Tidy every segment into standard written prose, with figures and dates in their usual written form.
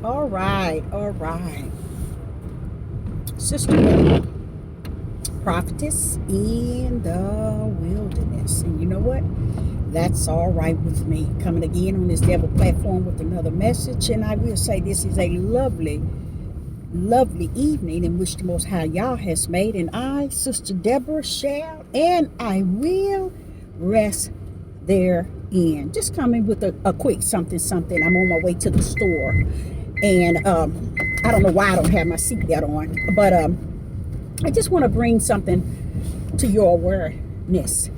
All right, all right. Sister Deborah, prophetess in the wilderness. And you know what? That's all right with me. Coming again on this devil platform with another message. And I will say this is a lovely, lovely evening in which the Most High Yah has made. And I, Sister Deborah, shall and I will rest therein. Just coming with a quick something. I'm on my way to the store. And I don't know why I don't have my seatbelt on. But I just want to bring something to your awareness.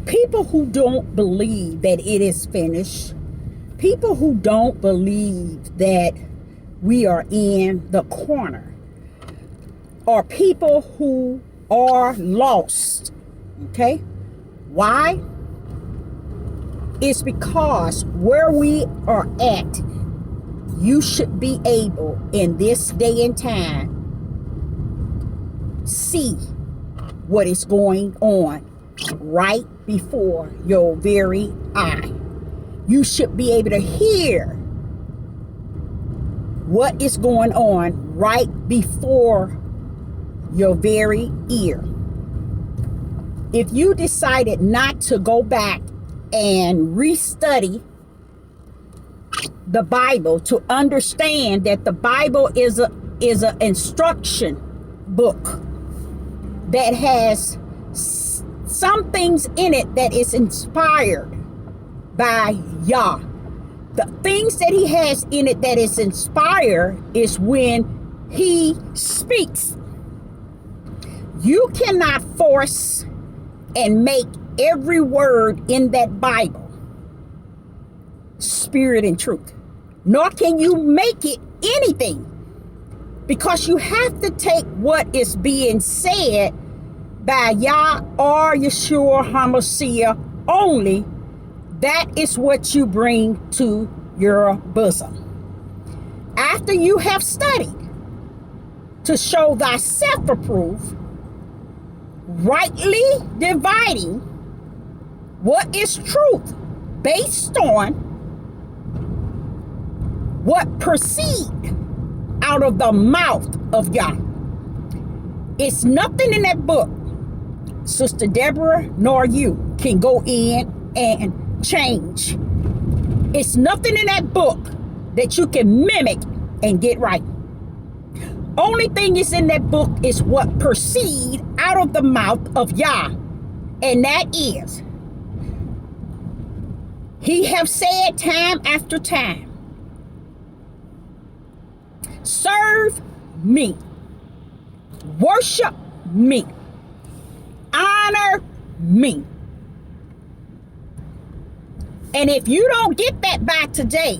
People who don't believe that it is finished, people who don't believe that we are in the corner, are people who are lost. Okay? Why? It's because where we are at, you should be able in this day and time see what is going on right before your very eye. You should be able to hear what is going on right before your very ear. If you decided not to go back and restudy the Bible to understand that the Bible is an instruction book that has some things in it that is inspired by Yah. The things that he has in it that is inspired is when he speaks. You cannot force and make every word in that Bible spirit and truth, nor can you make it anything, because you have to take what is being said by Yah or Yeshua HaMashiach only. That is what you bring to your bosom. After you have studied to show thyself approved, rightly dividing what is truth based on what proceed out of the mouth of Yah. It's nothing in that book, Sister Deborah, nor you can go in and change. It's nothing in that book that you can mimic and get right. Only thing is in that book is what proceed out of the mouth of Yah, and that is, he have said time after time, serve me, worship me, honor me. And if you don't get that by today,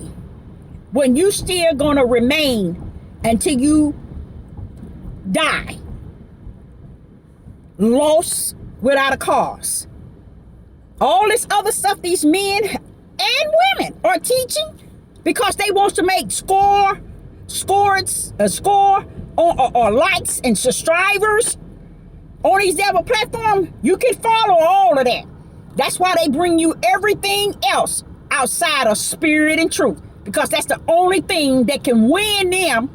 when you still gonna remain until you die, lost without a cause. All this other stuff these men and women are teaching because they want to make score or likes and subscribers on these devil platforms. You can follow all of that. That's why they bring you everything else outside of spirit and truth, because that's the only thing that can win them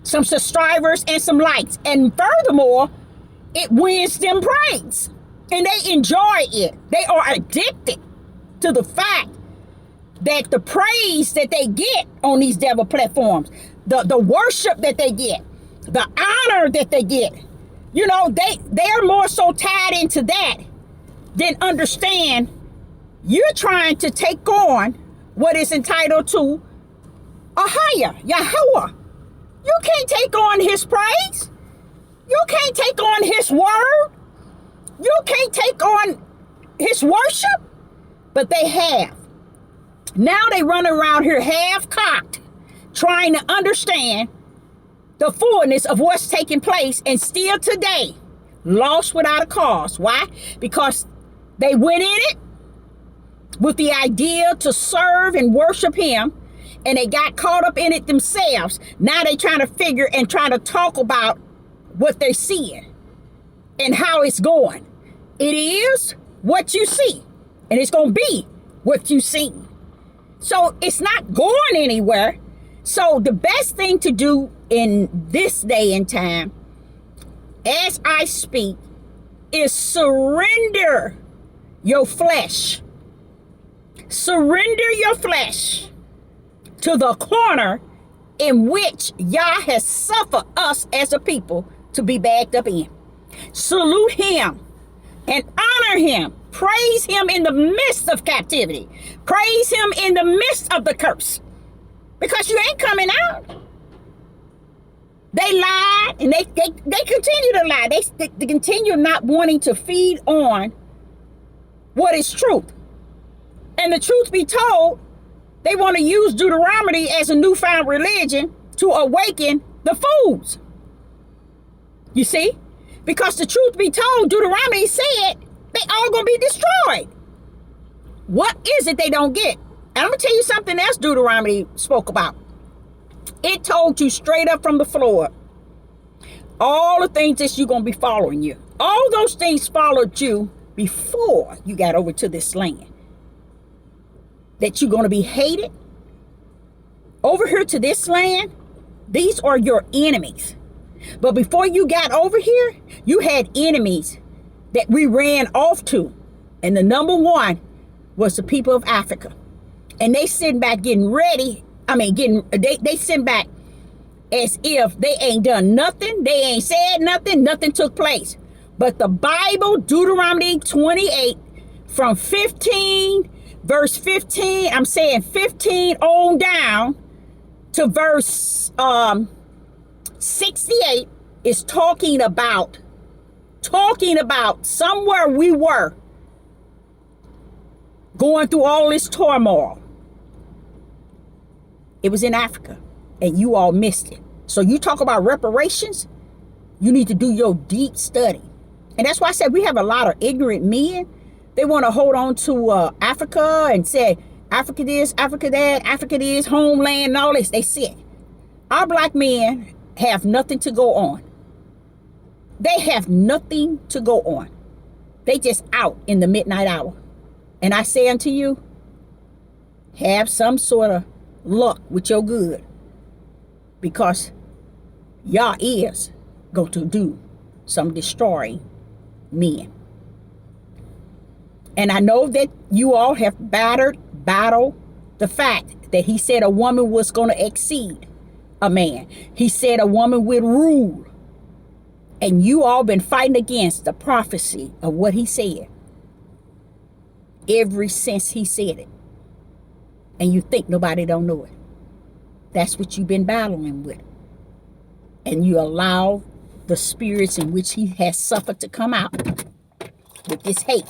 some subscribers and some likes. And furthermore, it wins them praise. And they enjoy it. They are addicted to the fact that the praise that they get on these devil platforms, the worship that they get, the honor that they get, you know, they're more so tied into that than understand you're trying to take on what is entitled to Ahaya, Yahweh. You can't take on his praise. You can't take on his word. You can't take on his worship. But they have. Now they run around here half-cocked, trying to understand the fullness of what's taking place, and still today, lost without a cause. Why? Because they went in it with the idea to serve and worship him, and they got caught up in it themselves. Now they trying to figure and trying to talk about what they're seeing and how it's going. It is what you see, and it's going to be what you see. So it's not going anywhere. So the best thing to do in this day and time, as I speak, is surrender your flesh. Surrender your flesh to the corner in which Yah has suffered us as a people to be backed up in. Salute him and honor him. Praise him in the midst of captivity. Praise him in the midst of the curse. Because you ain't coming out. They lied and they continue to lie. They continue not wanting to feed on what is truth. And the truth be told, they want to use Deuteronomy as a newfound religion to awaken the fools. You see? Because the truth be told, Deuteronomy said they all going to be destroyed. What is it they don't get? And I'm going to tell you something else Deuteronomy spoke about. It told you straight up from the floor, all the things that you're going to be following you. All those things followed you before you got over to this land. That you're going to be hated. Over here to this land, these are your enemies. But before you got over here, you had enemies that we ran off to. And the number one was the people of Africa. And they sitting back getting ready. They sitting back as if they ain't done nothing. They ain't said nothing. Nothing took place. But the Bible, Deuteronomy 28, from 15, verse 15, I'm saying 15 on down to verse 68 is talking about somewhere we were going through all this turmoil. It was in Africa, and you all missed it. So you talk about reparations, you need to do your deep study. And that's why I said we have a lot of ignorant men. They want to hold on to Africa and say, Africa this, Africa that, Africa this, homeland, and all this. They sick. Our black men have nothing to go on. They have nothing to go on. They just out in the midnight hour. And I say unto you, have some sort of luck with your good, because Yah is going to do some destroying men. And I know that you all have battled the fact that he said a woman was going to exceed a man. He said a woman would rule. And you all been fighting against the prophecy of what he said ever since he said it. And you think nobody don't know it. That's what you've been battling with. And you allow the spirits in which he has suffered to come out with this hate.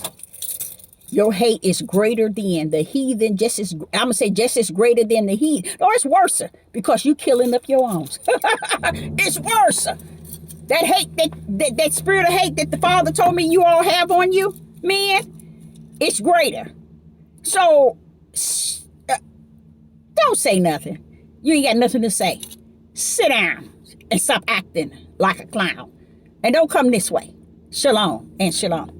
Your hate is greater than the heathen, just as greater than the heathen. No, it's worse, because you killing up your own. It's worse. That hate, that spirit of hate that the Father told me you all have on you, man, it's greater. So, don't say nothing. You ain't got nothing to say. Sit down and stop acting like a clown. And don't come this way. Shalom and shalom.